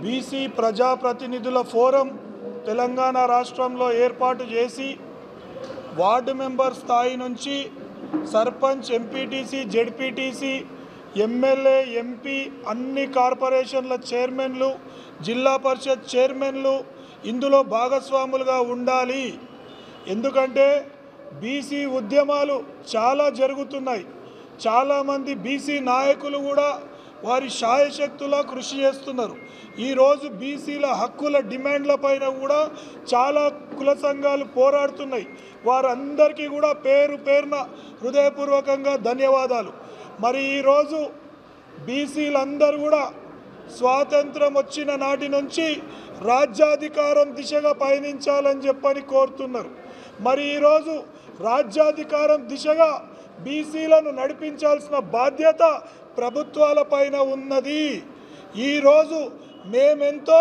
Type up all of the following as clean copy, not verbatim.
BC ప్రజాప్రతినిధుల forum Telangana రాష్ట్రంలో ఏర్పాటు చేసి వార్డు మెంబర్ స్థాయి నుంచి sarpanch, MPTC, ZPTC, MLA, MP, అన్ని కార్పొరేషన్ల చైర్మన్లు, జిల్లా పరిషత్ చైర్మన్లు ఇందులో భాగస్వాములుగా ఉండాలి. ఎందుకంటే బీసీ ఉద్యమాలు చాలా జరుగుతున్నాయి. చాలామంది బీసీ నాయకులు కూడా వారి శాయశక్తులా కృషి చేస్తున్నారు. ఈరోజు బీసీల హక్కుల డిమాండ్ల పైన కూడా చాలా కుల సంఘాలు పోరాడుతున్నాయి. వారందరికీ కూడా పేరు పేరున హృదయపూర్వకంగా ధన్యవాదాలు. మరి ఈరోజు బీసీలందరూ కూడా స్వాతంత్రం వచ్చిన నాటి నుంచి రాజ్యాధికారం దిశగా పయనించాలని చెప్పని కోరుతున్నారు. మరి ఈరోజు రాజ్యాధికారం దిశగా బీసీలను నడిపించాల్సిన బాధ్యత ప్రభుత్వాల పైన ఉన్నది. ఈరోజు మేమెంతో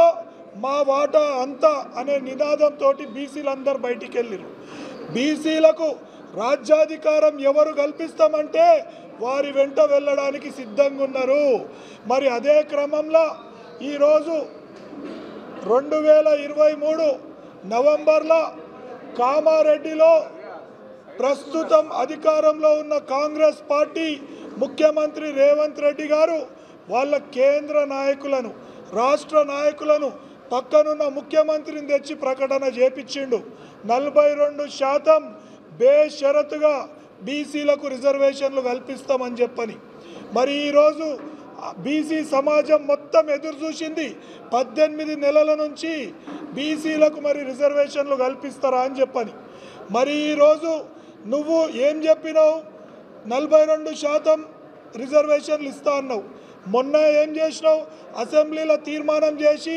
మా వాటా అంతా అనే నినాదంతో బీసీలందరూ బయటికి వెళ్ళారు. బీసీలకు రాజ్యాధికారం ఎవరు కల్పిస్తామంటే వారి వెంట వెళ్ళడానికి సిద్ధంగా ఉన్నారు. మరి అదే క్రమంలో ఈరోజు 2023 నవంబర్లో కామారెడ్డిలో ప్రస్తుతం అధికారంలో ఉన్న కాంగ్రెస్ పార్టీ ముఖ్యమంత్రి రేవంత్ రెడ్డి గారు వాళ్ళ కేంద్ర నాయకులను, రాష్ట్ర నాయకులను పక్కనున్న ముఖ్యమంత్రిని తెచ్చి ప్రకటన చేపించిండు. 42% బేషరతుగా బీసీలకు రిజర్వేషన్లు కల్పిస్తామని చెప్పని. మరి ఈరోజు బీసీ సమాజం మొత్తం ఎదురు చూసింది 18 నెలల నుంచి బీసీలకు మరి రిజర్వేషన్లు కల్పిస్తారా అని చెప్పని. మరి ఈరోజు నువ్వు ఏం చెప్పినావు? 42% రిజర్వేషన్లు ఇస్తా అన్నావు. మొన్న ఏం చేసినావు? అసెంబ్లీలో తీర్మానం చేసి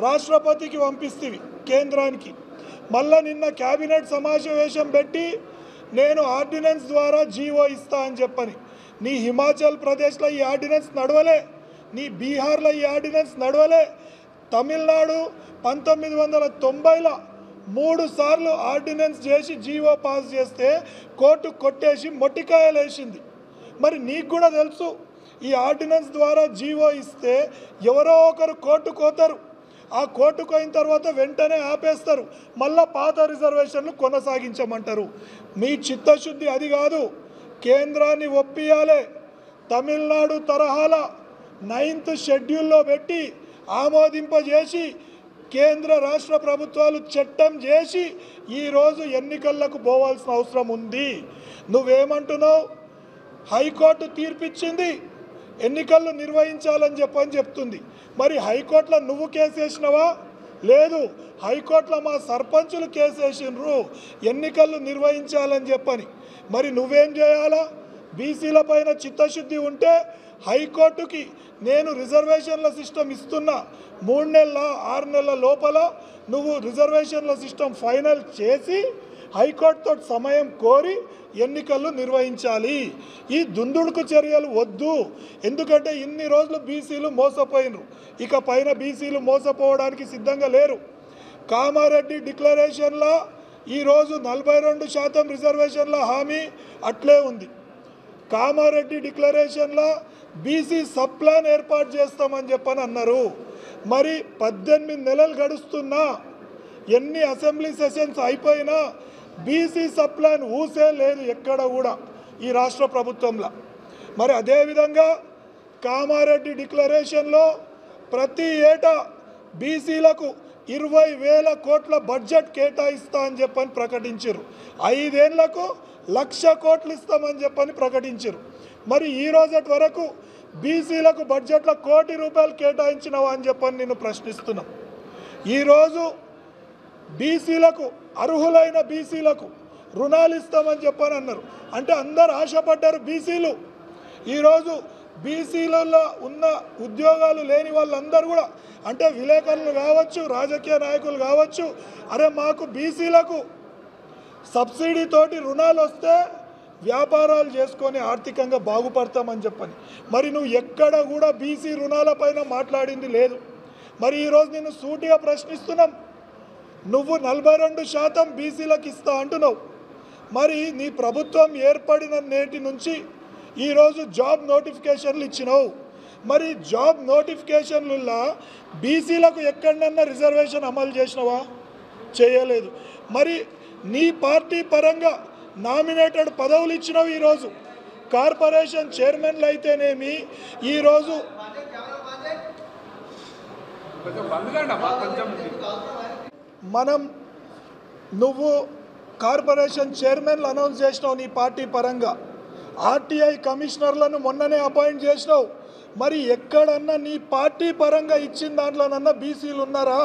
రాష్ట్రపతికి పంపిస్తేవి కేంద్రానికి. మళ్ళీ నిన్న క్యాబినెట్ సమావేశం పెట్టి నేను ఆర్డినెన్స్ ద్వారా జీవో ఇస్తా అని చెప్పని. నీ హిమాచల్ ప్రదేశ్లో ఈ ఆర్డినెన్స్ నడవలే, నీ బీహార్లో ఈ ఆర్డినెన్స్ నడవలే. తమిళనాడు 1990లో 3 సార్లు ఆర్డినెన్స్ చేసి జీవో పాస్ చేస్తే కోర్టు కొట్టేసి మొట్టికాయలు వేసింది. మరి నీకు కూడా తెలుసు ఈ ఆర్డినెన్స్ ద్వారా జీవో ఇస్తే ఎవరో ఒకరు కోర్టుకు పోతారు. ఆ కోర్టుకు అయిన తర్వాత వెంటనే ఆపేస్తారు, మళ్ళీ పాత రిజర్వేషన్లు కొనసాగించమంటారు. మీ చిత్తశుద్ధి అది కాదు, కేంద్రాన్ని ఒప్పియాలి. తమిళనాడు తరహాల 9th షెడ్యూల్లో పెట్టి ఆమోదింపజేసి కేంద్ర రాష్ట్ర ప్రభుత్వాలు చట్టం చేసి ఈరోజు ఎన్నికలకు పోవాల్సిన అవసరం ఉంది. నువ్వేమంటున్నావు? హైకోర్టు తీర్పిచ్చింది, ఎన్నికలు నిర్వహించాలని చెప్తుంది. మరి హైకోర్టులో నువ్వు కేసు వేసినవా? లేదు. హైకోర్టులో మా సర్పంచులు కేసు వేసినారు ఎన్నికలు నిర్వహించాలని చెప్పని. మరి నువ్వేం చేయాలా? బీసీల పైన చిత్తశుద్ధి ఉంటే హైకోర్టుకి నేను రిజర్వేషన్ల సిస్టమ్ ఇస్తున్నా, 3 నెలల 6 నెలల లోపల నువ్వు రిజర్వేషన్ల సిస్టమ్ ఫైనల్ చేసి హైకోర్టుతో సమయం కోరి ఎన్నికలు నిర్వహించాలి. ఈ దుందుడుకు చర్యలు వద్దు. ఎందుకంటే ఇన్ని రోజులు బీసీలు మోసపోయినరు, ఇక పైన బీసీలు మోసపోవడానికి సిద్ధంగా లేరు. కామారెడ్డి డిక్లరేషన్లో ఈరోజు 42% రిజర్వేషన్ల హామీ అట్లే ఉంది. కామారెడ్డి డిక్లరేషన్లో బీసీ సబ్ ప్లాన్ ఏర్పాటు చేస్తామని చెప్పని అన్నారు. మరి 18 నెలలు గడుస్తున్నా, ఎన్ని అసెంబ్లీ సెషన్స్ అయిపోయినా బీసీ సబ్ ప్లాన్ ఊసే లేదు ఎక్కడ కూడా ఈ రాష్ట్ర ప్రభుత్వంలో. మరి అదేవిధంగా కామారెడ్డి డిక్లరేషన్లో ప్రతి ఏటా బీసీలకు 20,000 కోట్ల బడ్జెట్ కేటాయిస్తా అని చెప్పని ప్రకటించారు. 5 ఏళ్లకు 1,00,000 కోట్లు ఇస్తామని చెప్పని ప్రకటించారు. మరి ఈ రోజటి వరకు బీసీలకు బడ్జెట్లో ₹1 కోటి కేటాయించినవా అని చెప్పని నేను ప్రశ్నిస్తున్నాం. ఈరోజు బీసీలకు, అర్హులైన బీసీలకు రుణాలు ఇస్తామని చెప్పని అన్నారు. అంటే అందరు ఆశపడ్డారు బీసీలు. ఈరోజు బీసీలలో ఉన్న ఉద్యోగాలు లేని వాళ్ళందరూ కూడా, అంటే విలేకరులు కావచ్చు, రాజకీయ నాయకులు కావచ్చు, అరే మాకు బీసీలకు సబ్సిడీతోటి రుణాలు వస్తే వ్యాపారాలు చేసుకొని ఆర్థికంగా బాగుపడతామని చెప్పని. మరి నువ్వు ఎక్కడ కూడా బీసీ రుణాలపైన మాట్లాడింది లేదు. మరి ఈరోజు నేను సూటిగా ప్రశ్నిస్తున్నాం, నువ్వు 42% బీసీలకు ఇస్తా అంటున్నావు. మరి నీ ప్రభుత్వం ఏర్పడిన నేటి నుంచి ఈరోజు జాబ్ నోటిఫికేషన్లు ఇచ్చినావు. మరి జాబ్ నోటిఫికేషన్లలో బీసీలకు ఎక్కడన్నా రిజర్వేషన్ అమలు చేసినవా? చేయలేదు. మరి నీ పార్టీ పరంగా నామినేటెడ్ పదవులు ఇచ్చినవి. ఈరోజు కార్పొరేషన్ చైర్మన్లు అయితేనేమి, ఈరోజు నువ్వు కార్పొరేషన్ చైర్మన్లు అనౌన్స్ చేసినావు నీ పార్టీ పరంగా. ఆర్టీఐ కమిషనర్లను మొన్ననే అపాయింట్ చేసినావు. మరి ఎక్కడన్నా నీ పార్టీ పరంగా ఇచ్చిన దాంట్లోనన్నా బీసీలు ఉన్నారా?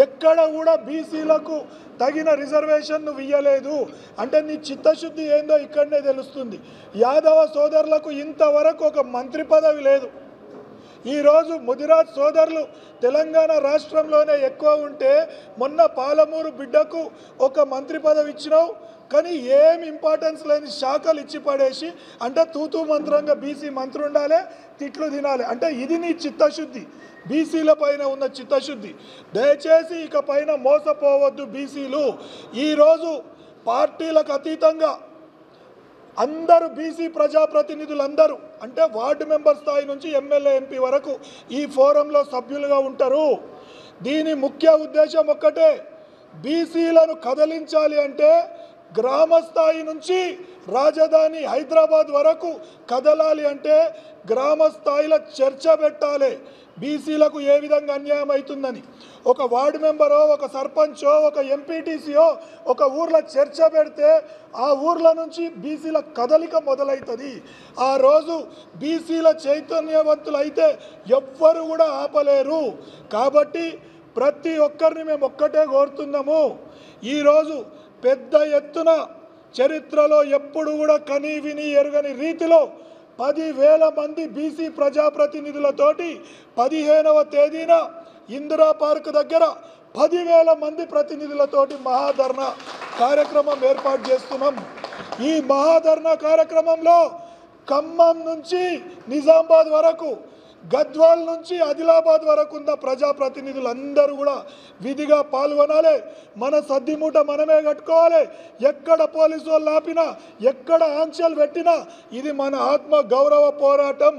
ఎక్కడ కూడా బీసీలకు తగిన రిజర్వేషన్ నువ్వు ఇయ్యలేదు అంటే నీ చిత్తశుద్ధి ఏందో ఇక్కడనే తెలుస్తుంది. యాదవ సోదరులకు ఇంతవరకు ఒక మంత్రి పదవి లేదు. ఈరోజు ముదిరాజ్ సోదరులు తెలంగాణ రాష్ట్రంలోనే ఎక్కువ ఉంటే మొన్న పాలమూరు బిడ్డకు ఒక మంత్రి పదవి ఇచ్చినావు. కానీ ఏం ఇంపార్టెన్స్ లేని శాఖలు ఇచ్చి పడేసి అంటే తూతూ మంత్రంగా బీసీ మంత్రి ఉండాలి, తిట్లు తినాలి అంటే ఇది నీ చిత్తశుద్ధి, బీసీల పైన ఉన్న చిత్తశుద్ధి. దయచేసి ఇక పైన మోసపోవద్దు బీసీలు. ఈరోజు పార్టీలకు అతీతంగా అందరూ బీసీ ప్రజాప్రతినిధులందరూ అంటే వార్డు మెంబర్ స్థాయి నుంచి ఎమ్మెల్యే ఎంపీ వరకు ఈ ఫోరంలో సభ్యులుగా ఉంటారు. దీని ముఖ్య ఉద్దేశం ఒక్కటే, బీసీలను కదిలించాలి అంటే గ్రామ స్థాయి నుంచి రాజధాని హైదరాబాద్ వరకు కదలాలి అంటే గ్రామ స్థాయిలో చర్చ పెట్టాలి. బీసీలకు ఏ విధంగా అన్యాయం అవుతుందని ఒక వార్డు మెంబరో, ఒక సర్పంచో, ఒక ఎంపీటీసీయో ఒక ఊర్లో చర్చ పెడితే ఆ ఊర్ల నుంచి బీసీల కదలిక మొదలవుతుంది. ఆ రోజు బీసీల చైతన్యవంతులు అయితే ఎవ్వరు కూడా ఆపలేరు. కాబట్టి ప్రతి ఒక్కరిని మేము ఒక్కటే కోరుతున్నాము, ఈరోజు పెద్ద ఎత్తున చరిత్రలో ఎప్పుడు కూడా కనీ విని ఎరుగని రీతిలో 10,000 మంది బీసీ ప్రజాప్రతినిధులతోటి 15వ తేదీన ఇందిరా పార్క్ దగ్గర 10,000 మంది ప్రతినిధులతోటి మహాధర్నా కార్యక్రమం ఏర్పాటు చేస్తున్నాం. ఈ మహాధర్నా కార్యక్రమంలో ఖమ్మం నుంచి నిజామాబాద్ వరకు, గద్వాల్ నుంచి ఆదిలాబాద్ వరకు ఉన్న ప్రజాప్రతినిధులందరూ కూడా విధిగా పాల్గొనాలి. మన సద్దిమూట మనమే కట్టుకోవాలి. ఎక్కడ పోలీసు వాళ్ళు ఆపినా, ఎక్కడ ఆంక్షలు పెట్టినా ఇది మన ఆత్మ గౌరవ పోరాటం.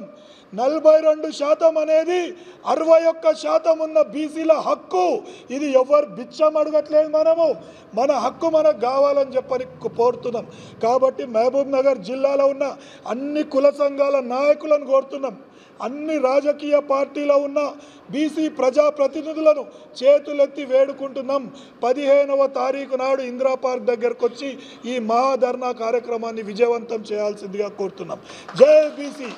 42% అనేది 61% ఉన్న బీసీల హక్కు. ఇది ఎవరు బిచ్చం అడగట్లేదు. మన హక్కు మనకు కావాలని చెప్పని కోరుతున్నాం. కాబట్టి మహబూబ్ నగర్ జిల్లాలో ఉన్న అన్ని కుల సంఘాల నాయకులను కోరుతున్నాం, అన్ని రాజకీయ పార్టీలో ఉన్న బీసీ ప్రజాప్రతినిధులను చేతులెత్తి వేడుకుంటున్నాం. 15వ తారీఖు నాడు ఇందిరా పార్క్ దగ్గరకు వచ్చి ఈ మహాధర్నా కార్యక్రమాన్ని విజయవంతం చేయాల్సిందిగా కోరుతున్నాం. జై బీసీ.